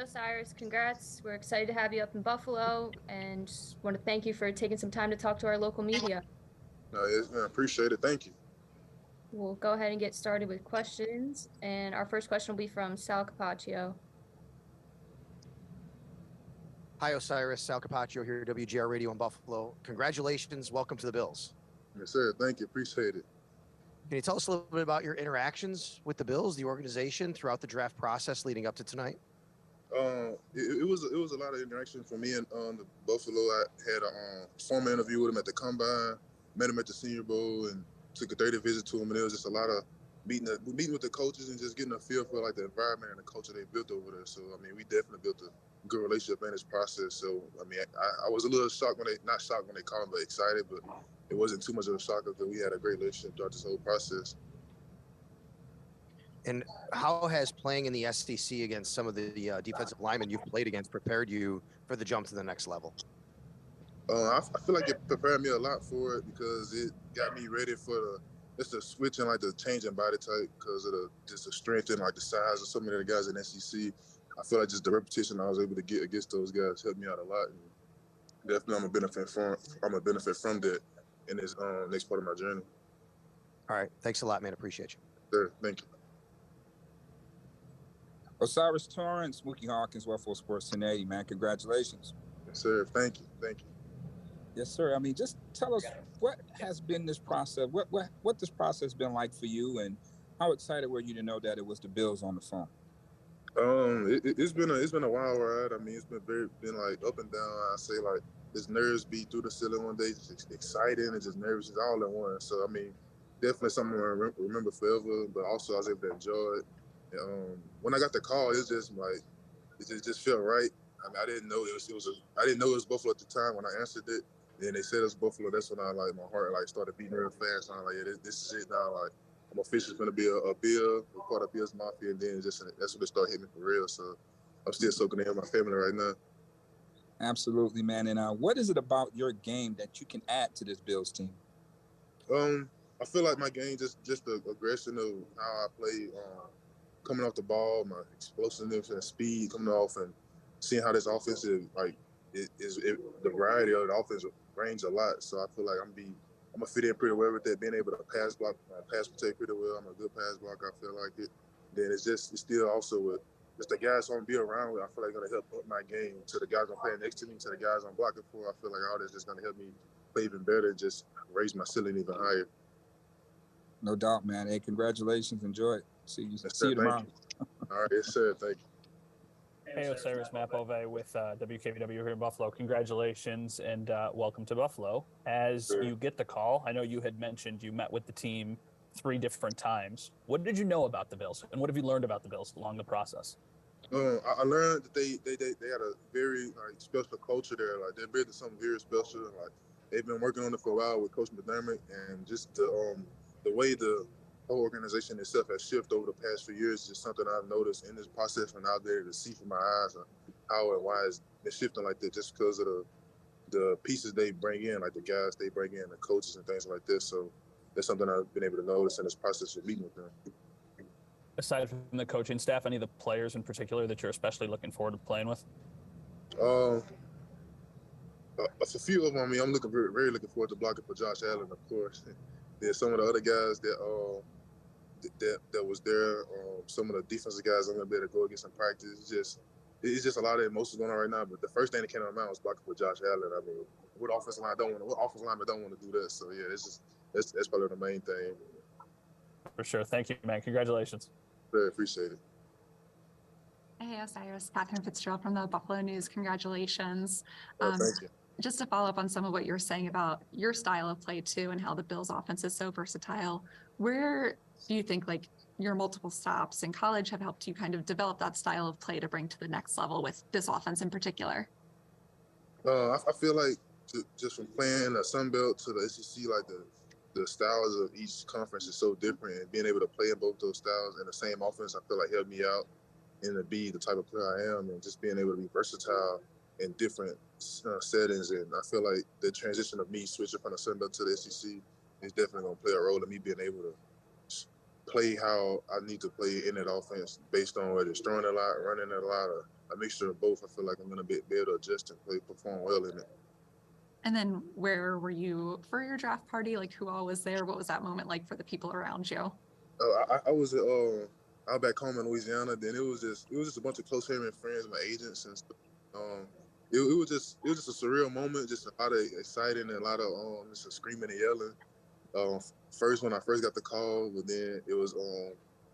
O'Cyrus. Congrats. We're excited to have you up in Buffalo and want to thank you for taking some time to talk to our local media. Yes, man, appreciate it. Thank you. We'll go ahead and get started with questions. And our first question will be from Sal Capaccio. Hi, O'Cyrus. Sal Capaccio here, WGR Radio in Buffalo. Congratulations. Welcome to the Bills. Yes, sir. Thank you. Appreciate it. Can you tell us a little bit about your interactions with the Bills, the organization, throughout the draft process leading up to tonight? It was a lot of interaction for me and the Buffalo. I had a formal interview with him at the Combine, met him at the Senior Bowl, and took a 30 visit to him. And it was just a lot of meeting with the coaches and just getting a feel for like the environment and the culture they built over there. So I mean, we definitely built a good relationship in this process. So I mean, I was a little shocked not shocked when they called him, but excited. But it wasn't too much of a shock because we had a great relationship throughout this whole process. And how has playing in the SEC against some of the defensive linemen you've played against prepared you for the jump to the next level? I feel like it prepared me a lot for it because it got me ready for the switch and like the change in body type because of the strength and like the size of so many of the guys in SEC. I feel like just the repetition I was able to get against those guys helped me out a lot. And definitely, I'm a benefit from that in this next part of my journey. All right, thanks a lot, man. Appreciate you. Sure, thank you. O'Cyrus Torrence, Mookie Hawkins, Buffalo Sports 1080, man. Congratulations. Yes, sir. Thank you. Thank you. Yes, sir. I mean, just tell us what has been this process, what this process been like for you, and how excited were you to know that it was the Bills on the phone? It's been a wild ride. I mean, it's been like up and down. I say like this nerves be through the ceiling one day, just exciting and just nervous, just all in one. So I mean, definitely something I remember forever. But also I was able to enjoy it. When I got the call, it's just like it just felt right. I mean, I didn't know it was Buffalo at the time when I answered it. Then they said it was Buffalo. That's when my heart like started beating real fast. And I'm like, yeah, this is it now. Like I'm officially going to be a Bill, a part of Bill's Mafia, and then that's when it started hitting me for real. So I'm still soaking in my family right now. Absolutely, man. And what is it about your game that you can add to this Bills team? I feel like my game just the aggression of how I play. Coming off the ball, my explosiveness and speed coming off, and seeing how this offense is the variety of the offense range a lot. So I feel like I'm gonna fit in pretty well with that. Being able to pass block, pass protect pretty well. I'm a good pass blocker. I feel like it. Then it's still also with just the guys I'm gonna be around with. I feel like gonna help up my game. To the guys I'm playing next to me, to the guys I'm blocking for. I feel like all this is gonna help me play even better, just raise my ceiling even higher. No doubt, man. Hey, congratulations. Enjoy it. See you All tomorrow. right, yes, sir. Thank you. Hey, O'Cyrus, Matt Bove with WKBW here in Buffalo. Congratulations and welcome to Buffalo. As you get the call, I know you had mentioned you met with the team 3 different times. What did you know about the Bills, and what have you learned about the Bills along the process? I learned that they had a very special culture there. Like they're building something very special. Like they've been working on it for a while with Coach McDermott, and just the way the whole organization itself has shifted over the past few years is just something I've noticed in this process and out there to see from my eyes how and why it's been shifting like that, just because of the pieces they bring in, like the guys they bring in, the coaches and things like this. So that's something I've been able to notice in this process of meeting with them. Aside from the coaching staff, any of the players in particular that you're especially looking forward to playing with? A few of them. I mean, I'm very looking forward to blocking for Josh Allen, of course. There's some of the other guys that was there. Some of the defensive guys I'm gonna be able to go against in practice. It's just a lot of emotions going on right now. But the first thing that came to my mind was blocking for Josh Allen. I mean, what offensive lineman don't want to do this? So yeah, that's probably the main thing. For sure. Thank you, man. Congratulations. Very appreciate it. Hey, O'Cyrus, Catherine Fitzgerald from the Buffalo News. Congratulations. Thank you. Just to follow up on some of what you were saying about your style of play too, and how the Bills offense is so versatile, where do you think like your multiple stops in college have helped you kind of develop that style of play to bring to the next level with this offense in particular? I feel like just from playing the Sun Belt to the SEC, like the styles of each conference is so different, and being able to play in both those styles in the same offense, I feel like helped me out and to be the type of player I am, and just being able to be versatile in different settings. And I feel like the transition of me switching from the Sun Belt to the SEC is definitely going to play a role in me being able to play how I need to play in that offense based on whether it's throwing a lot, running a lot, or a mixture of both. I feel like I'm going to be able to adjust and perform well in it. And then where were you for your draft party? Like, who all was there? What was that moment like for the people around you? I was back home in Louisiana. Then it was just a bunch of close family and friends, my agents and stuff. It was just a surreal moment, just a lot of exciting and a lot of just screaming and yelling. First when I first got the call, but then it was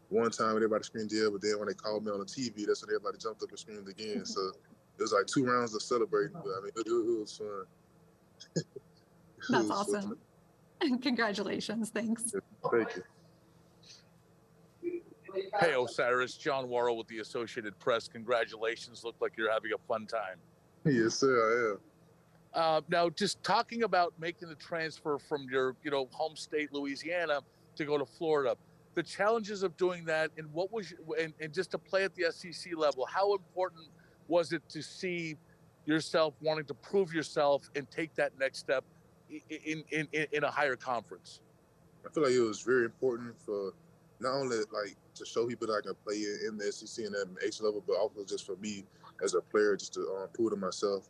one time everybody screamed yeah, but then when they called me on the TV, that's when everybody jumped up and screamed again. So it was like 2 rounds of celebrating. But I mean, it was fun. That's awesome. Congratulations. Thanks. Thank you. Hey, O'Cyrus, John Worrell with the Associated Press. Congratulations. Look like you're having a fun time. Yes, sir, I am. Now, just talking about making the transfer from your, home state, Louisiana, to go to Florida, the challenges of doing that, and what was, and just to play at the SEC level, how important was it to see yourself wanting to prove yourself and take that next step in a higher conference? I feel like it was very important for not only like to show people that I can play in the SEC and at an H level, but also just for me as a player, just to prove to myself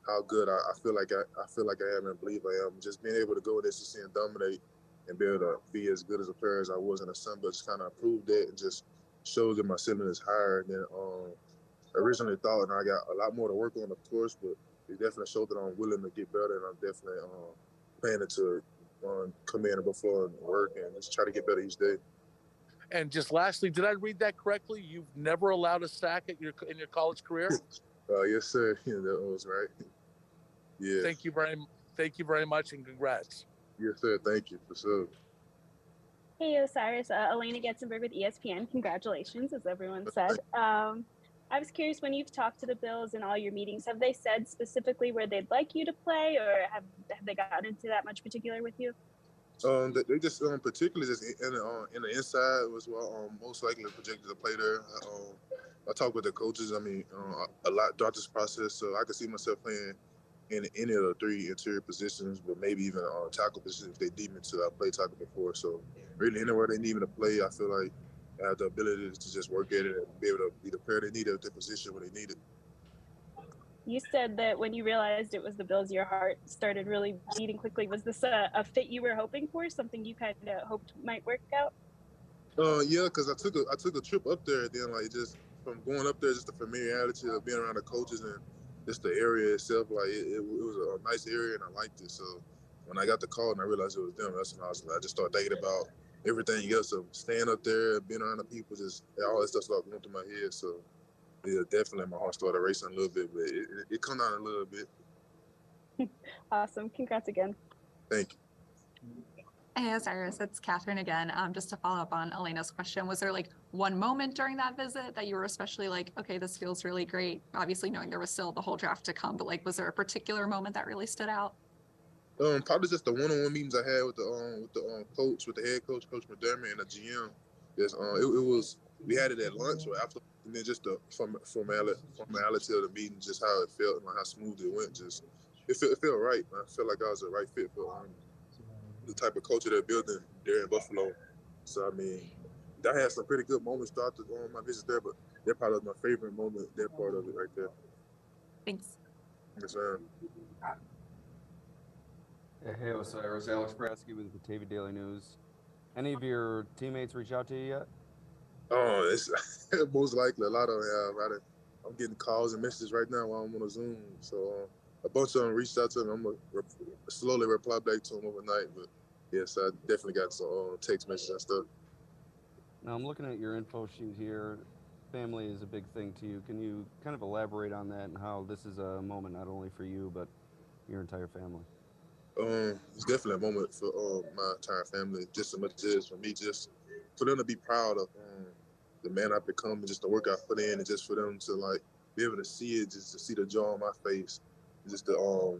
how good I feel like I am and believe I am. Just being able to go in the SEC and dominate and be able to be as good as a player as I was in the Sun Belt, just kind of proved that and just shows that my ceiling is higher than originally thought. And I got a lot more to work on, of course, but it definitely showed that I'm willing to get better, and I'm definitely planning to come in before and work and just try to get better each day. And just lastly, did I read that correctly? You've never allowed a sack in your college career? Yes, sir. Yeah, that was right. Yeah. Thank you very much, and congrats. Yes, sir. Thank you for sure. Hey, O'Cyrus. Elena Getzenberg with ESPN. Congratulations, as everyone said. I was curious, when you've talked to the Bills in all your meetings, have they said specifically where they'd like you to play, or have they gotten into that much particular with you? They just particularly just in the inside was most likely projected to play there. I talked with the coaches. I mean, a lot throughout this process, so I could see myself playing in any of the 3 interior positions, but maybe even tackle positions if they deem me to. I played tackle before, so really anywhere they need me to play, I feel like I have the ability to just work at it and be able to be the player they need at their position when they need it. You said that when you realized it was the Bills, your heart started really beating quickly. Was this a fit you were hoping for, something you kind of hoped might work out? Yeah, because I took a trip up there, then like just from going up there, just the familiarity of being around the coaches and just the area itself, like it was a nice area and I liked it. So when I got the call and I realized it was them, that's when I just started thinking about everything else of staying up there, being around the people, just all that stuff started going through my head. So yeah, definitely my heart started racing a little bit, but it come down a little bit. Awesome. Congrats again. Thank you. Hey, O'Cyrus, it's Catherine again. Just to follow up on Elena's question, was there like one moment during that visit that you were especially like, okay, this feels really great? Obviously knowing there was still the whole draft to come, but like, was there a particular moment that really stood out? Probably just the one-on-one meetings I had with the coach, with the head coach, Coach McDermott, and the GM. Yes, it was. We had it at lunch or after, and then just the formality of the meeting, just how it felt and how smooth it went. Just it felt right. I felt like I was the right fit for the type of culture they're building there in Buffalo. So I mean, I had some pretty good moments throughout my visit there, but that probably was my favorite moment. That part of it right there. Thanks. Yes, ma'am. Hey, O'Cyrus, Alex Brasky with the Batavia Daily News. Any of your teammates reach out to you yet? Oh, it's most likely a lot of them have. I'm getting calls and messages right now while I'm on a Zoom. So a bunch of them reached out to me. I'm going to slowly reply back to them overnight. But yes, I definitely got some text messages and stuff. Now, I'm looking at your info sheet here. Family is a big thing to you. Can you kind of elaborate on that and how this is a moment not only for you, but your entire family? It's definitely a moment for my entire family, just as much as it is for me, just for them to be proud of the man I've become and just the work I've put in, and just for them to like be able to see it, just to see the joy on my face, just the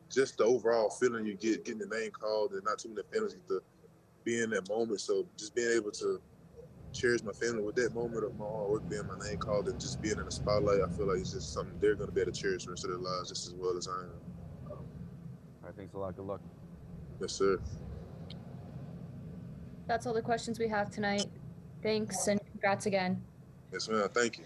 just the overall feeling you get getting the name called, and not too many families get to be in that moment. So just being able to cherish my family with that moment of my hard work being my name called and just being in the spotlight, I feel like it's just something they're going to be able to cherish the rest of their lives just as well as I am. All right, thanks a lot. Good luck. Yes, sir. That's all the questions we have tonight. Thanks and congrats again. Yes, ma'am. Thank you.